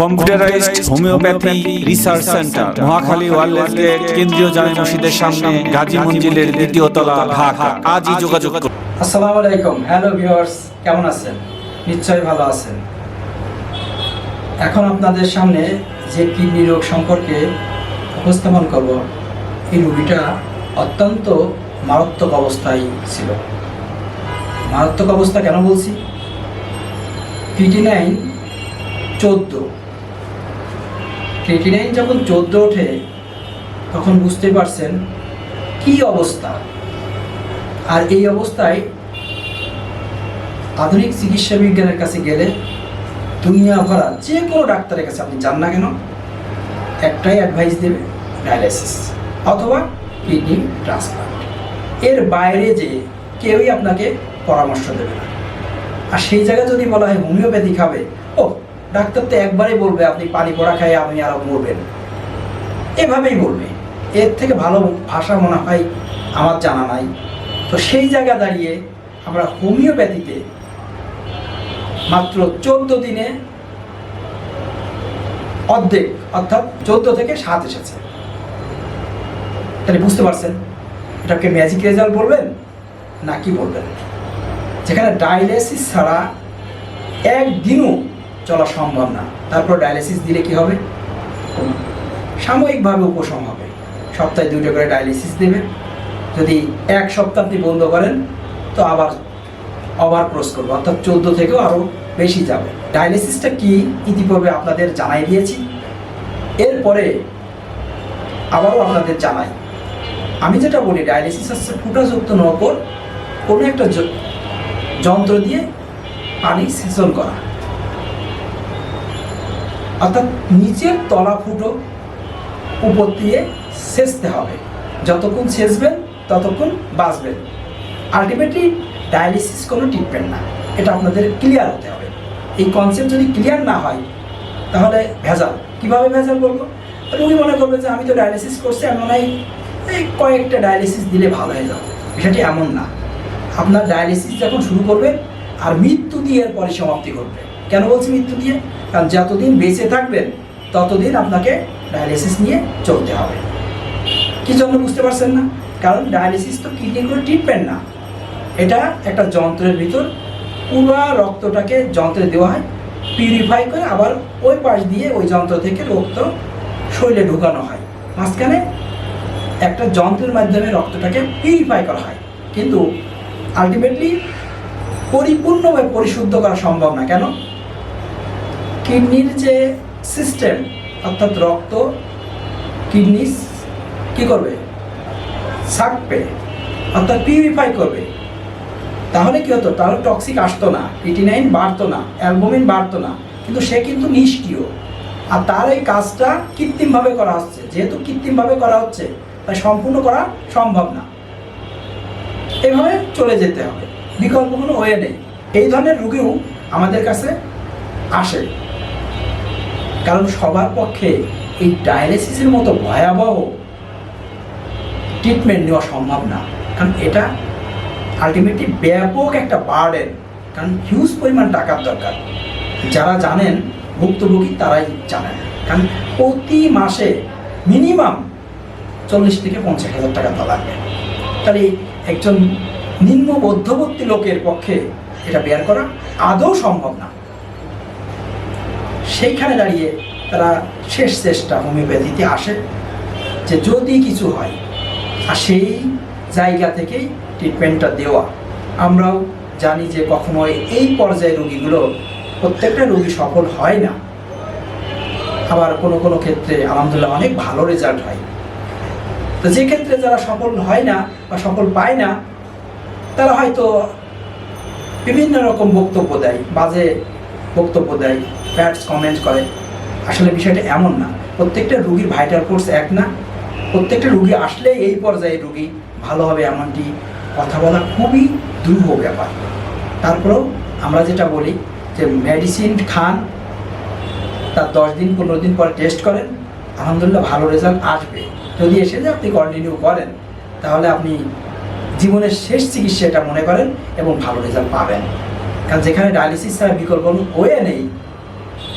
Computerised homeopathy research centre, Mohakhali wireless gate, কেন্দ্রীয় জামে মসজিদের সামনে, গাজী মঞ্জিলের দ্বিতীয় তলা, ঢাকা। আজই যোগাযোগ করুন। আসসালামু আলাইকুম। হ্যালো ভিউয়ার্স, কেমন আছেন? নিশ্চয়ই ভালো আছেন। এখন আপনাদের সামনে যে কিডনি রোগ সম্পর্কে উপস্থাপন করব, এই রোগীটা অত্যন্ত মারাত্মক অবস্থায় ছিল। মারাত্মক অবস্থা কেন বলছি? ক্রিটিনাইন 14। ক্রিটিনাইন যখন 14 ওঠে তখন বুঝতে পারছেন কি অবস্থা। আর এই অবস্থায় আধুনিক চিকিৎসা বিজ্ঞানের কাছে গেলে দুনিয়া ভরা যে কোনো ডাক্তারের কাছে আপনি যান না কেন, একটাই অ্যাডভাইস দেবে, ডায়ালাইসিস অথবা কিডনি ট্রান্সপ্লান্ট। এর বাইরে যে কেউই আপনাকে পরামর্শ দেবে না। আর সেই জায়গায় যদি বলা হয় হোমিওপ্যাথি খাবে, ও ডাক্তার তো একবারই বলবে আপনি পানি পড়া খাইয়ে আপনি আরও মরবেন, এভাবেই বলবে। এর থেকে ভালো ভাষা মনে হয় আমার জানা নাই। তো সেই জায়গা দাঁড়িয়ে আমরা হোমিওপ্যাথিতে মাত্র 14 দিনে অর্ধেক, অর্থাৎ 14 থেকে 7 এসেছে। তাহলে বুঝতে পারছেন এটাকে ম্যাজিক রেজাল্ট বলবেন না কি বলবেন? যেখানে ডায়ালাইসিস ছাড়া একদিনও চলা সম্ভব না, তারপর ডায়ালাইসিস দিলে কি হবে? সাময়িকভাবে উপশম হবে। সপ্তাহে 2টা করে ডায়ালাইসিস দেবে। যদি এক সপ্তাহ আপনি বন্ধ করেন তো আবার ওভার ক্রস করবে, অর্থাৎ 14 থেকেও আরও বেশি যাবে। ডায়ালাইসিসটা কি ইতিপূর্বে আপনাদের জানাই দিয়েছি। এরপরে আবারও আপনাদের জানাই, আমি যেটা বলি ডায়ালাইসিস হচ্ছে ফুটাযুক্ত নকল কোনো একটা যন্ত্র দিয়ে পানি সেচন করা, অর্থাৎ নিচের তলা ফুটো উপর দিয়ে সেচতে হবে। যতক্ষণ সেচবেন ততক্ষণ বাঁচবেন। আলটিমেটলি ডায়ালিসিস কোনো ট্রিটমেন্ট না, এটা আপনাদের ক্লিয়ার হতে হবে। এই কনসেপ্ট যদি ক্লিয়ার না হয় তাহলে ভেজাল। কীভাবে ভেজাল বলবো? রোগী মনে করবে যে আমি তো ডায়ালিসিস করছি, আমি মনে হয় এই কয়েকটা ডায়ালিসিস দিলে ভালো হয়ে যাবে। বিষয়টি এমন না। আপনার ডায়ালিসিস যখন শুরু করবে আর মৃত্যু দিয়ে এর পরিসমাপ্তি ঘটবে। কেন বলছি মৃত্যু দিয়ে? কারণ যতদিন বেঁচে থাকবেন ততদিন আপনাকে ডায়ালিসিস নিয়ে চলতে হবে। কি জন্য বুঝতে পারছেন না? কারণ ডায়ালিসিস তো কিডনি কোনো ট্রিটমেন্ট না, এটা একটা যন্ত্রের ভিতর পুরো রক্তটাকে যন্ত্রে দেওয়া হয়, পিউরিফাই করে আবার ওই পাশ দিয়ে ওই যন্ত্র থেকে রক্ত শরীরে ঢুকানো হয়। মাঝখানে একটা যন্ত্রের মাধ্যমে রক্তটাকে পিউরিফাই করা হয়, কিন্তু আলটিমেটলি পরিপূর্ণভাবে পরিশুদ্ধ করা সম্ভব না। কেন? কিডনির যে সিস্টেম, অর্থাৎ রক্ত কিডনি কি করবে? ছাঁকবে, অর্থাৎ পিউরিফাই করবে। তাহলে কি হতো? তাহলে টক্সিক আসতো না, ক্রিটিনাইন বাড়তো না, অ্যালবুমিন বাড়তো না। কিন্তু সে কিন্তু নিষ্ক্রিয়, আর তার এই কাজটা কৃত্রিমভাবে করা হচ্ছে। যেহেতু কৃত্রিমভাবে করা হচ্ছে তাই সম্পূর্ণ করা সম্ভব না। এভাবে চলে যেতে হবে, বিকল্প কোনো ওয়ে নেই। এই ধরনের রোগীও আমাদের কাছে আসে, কারণ সবার পক্ষে এই ডায়ালিসিসের মতো ভয়াবহ ট্রিটমেন্ট নেওয়া সম্ভব না। কারণ এটা আলটিমেটলি ব্যাপক একটা বার্ডেন, কারণ হিউজ পরিমাণ টাকার দরকার। যারা জানেন ভুক্তভোগী তারাই জানেন। কারণ প্রতি মাসে মিনিমাম 40 থেকে 50,000 টাকা তো লাগবে। তাহলে একজন নিম্ন মধ্যবর্তী লোকের পক্ষে এটা বের করা আদৌ সম্ভব না। সেইখানে দাঁড়িয়ে তারা শেষ চেষ্টা হোমিওপ্যাথিতে আসে যে যদি কিছু হয়, আর সেই জায়গা থেকেই ট্রিটমেন্টটা দেওয়া। আমরাও জানি যে কখনো এই পর্যায়ে রোগীগুলো প্রত্যেকটা রোগী সফল হয় না, আবার কোনো কোনো ক্ষেত্রে আলহামদুলিল্লাহ অনেক ভালো রেজাল্ট হয়। তো যে ক্ষেত্রে যারা সফল হয় না বা সফল পায় না, তারা হয়তো বিভিন্ন রকম বক্তব্য দেয়, বাজে বক্তব্য দেয়, ব্যাড কমেন্ট করে। আসলে বিষয়টা এমন না। প্রত্যেকটা রুগীর ভাইটাল ফোর্স এক না। প্রত্যেকটা রুগী আসলে এই পর্যায়ে রুগী ভালো হবে এমনটি কথা বলা খুবই দুরূহ ব্যাপার। তারপরেও আমরা যেটা বলি যে মেডিসিন খান, তার 10 দিন 15 দিন পরে টেস্ট করেন, আলহামদুলিল্লাহ ভালো রেজাল্ট আসবে। যদি এসে যে আপনি কন্টিনিউ করেন তাহলে আপনি জীবনের শেষ চিকিৎসা এটা মনে করেন এবং ভালো রেজাল্ট পাবেন। কারণ যেখানে ডায়ালিসিস ছাড়া বিকল্প কোনো ওয়ে নেই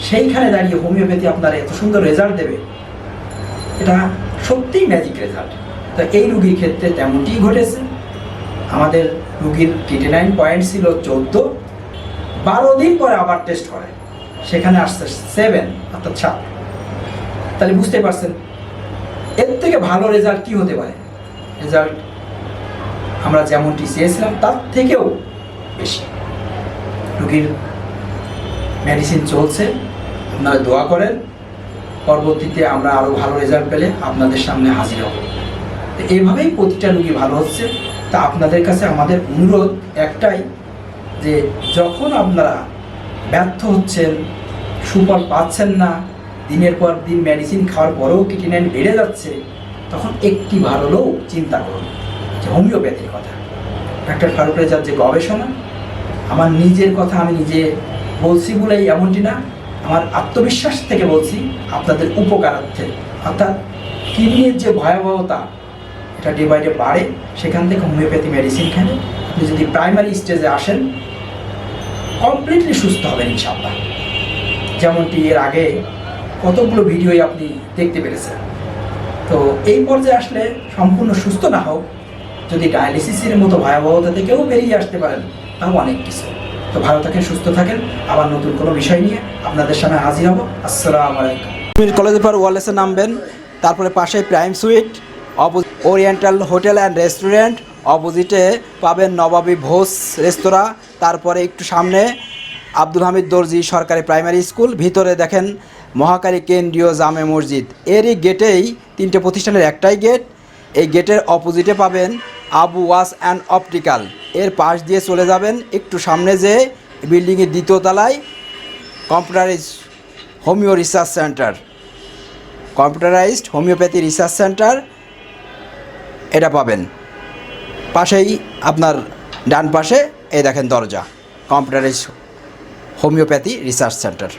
সেইখানে দাঁড়িয়ে হোমিওপ্যাথি আপনার এত সুন্দর রেজাল্ট দেবে, এটা সত্যিই ম্যাজিক রেজাল্ট। তো এই রুগীর ক্ষেত্রে তেমনটি ঘটেছে। আমাদের রুগীর ক্রিটিনাইন পয়েন্ট ছিল 14, 12 দিন পরে আবার টেস্ট করে সেখানে আসছে 7 অর্থাৎ 7। তাহলে বুঝতে পারছেন এর থেকে ভালো রেজাল্ট কি হতে পারে। রেজাল্ট আমরা যেমনটি চেয়েছিলাম তার থেকেও বেশি। রুগীর মেডিসিন চলছে, আপনারা দোয়া করেন, পরবর্তীতে আমরা আরও ভালো রেজাল্ট পেলে আপনাদের সামনে হাজির হব। তো এইভাবেই প্রতিটা রুগী ভালো হচ্ছে। তা আপনাদের কাছে আমাদের অনুরোধ একটাই, যে যখন আপনারা ব্যর্থ হচ্ছেন, সুফল পাচ্ছেন না, দিনের পর দিন মেডিসিন খাওয়ার পরেও ক্রিটিনাইন বেড়ে যাচ্ছে, তখন একটি হলেও চিন্তা করুন যে হোমিওপ্যাথির কথা। ডাক্তার ফারুক রেজার যে গবেষণা, আমার নিজের কথা আমি নিজে বলছি বলেই এমনটি না, আমার আত্মবিশ্বাস থেকে বলছি আপনাদের উপকারার্থে। অর্থাৎ কিডনির যে ভয়াবহতা এটা ডে বাই ডে বাড়ে, সেখান থেকে হোমিওপ্যাথি মেডিসিন খেলে আপনি যদি প্রাইমারি স্টেজে আসেন কমপ্লিটলি সুস্থ হবেন ইনশাআল্লাহ। যেমনটি এর আগে কতগুলো ভিডিওই আপনি দেখতে পেরেছেন। তো এই পর্যায়ে আসলে সম্পূর্ণ সুস্থ না হোক, যদি ডায়ালিসিসের মতো ভয়াবহতা থেকেও বেরিয়ে আসতে পারেন, তাও অনেক কিছু। তো ভালো থাকেন, সুস্থ থাকেন, আবার নতুন কোনো বিষয় নিয়ে আপনাদের সামনে হাজির হব। আসসালামু আলাইকুম। কলেজের পর ওয়ালেসে নামবেন, তারপরে পাশে prime sweet, oriental hotel and restaurant, অপোজিটে পাবেন নবাবী ভোজ রেস্তোরাঁ, তারপরে একটু সামনে আব্দুল হামিদ দর্জি সরকারি প্রাইমারি স্কুল, ভিতরে দেখেন মহাকালী কেন্দ্রীয় জামে মসজিদ। এরই গেটেই 3টে প্রতিষ্ঠানের একটাই গেট। এই গেটের অপোজিটে পাবেন আবু ওয়াস অ্যান্ড অপটিক্যাল, এর পাশ দিয়ে চলে যাবেন একটু সামনে, যে বিল্ডিংয়ের 2য় তলায় computerised homeo research centre, computerised homeopathy research centre এটা পাবেন। পাশেই আপনার ডান পাশে এই দেখেন দরজা, কম্পিউটারাইজড হোমিওপ্যাথি রিসার্চ সেন্টার।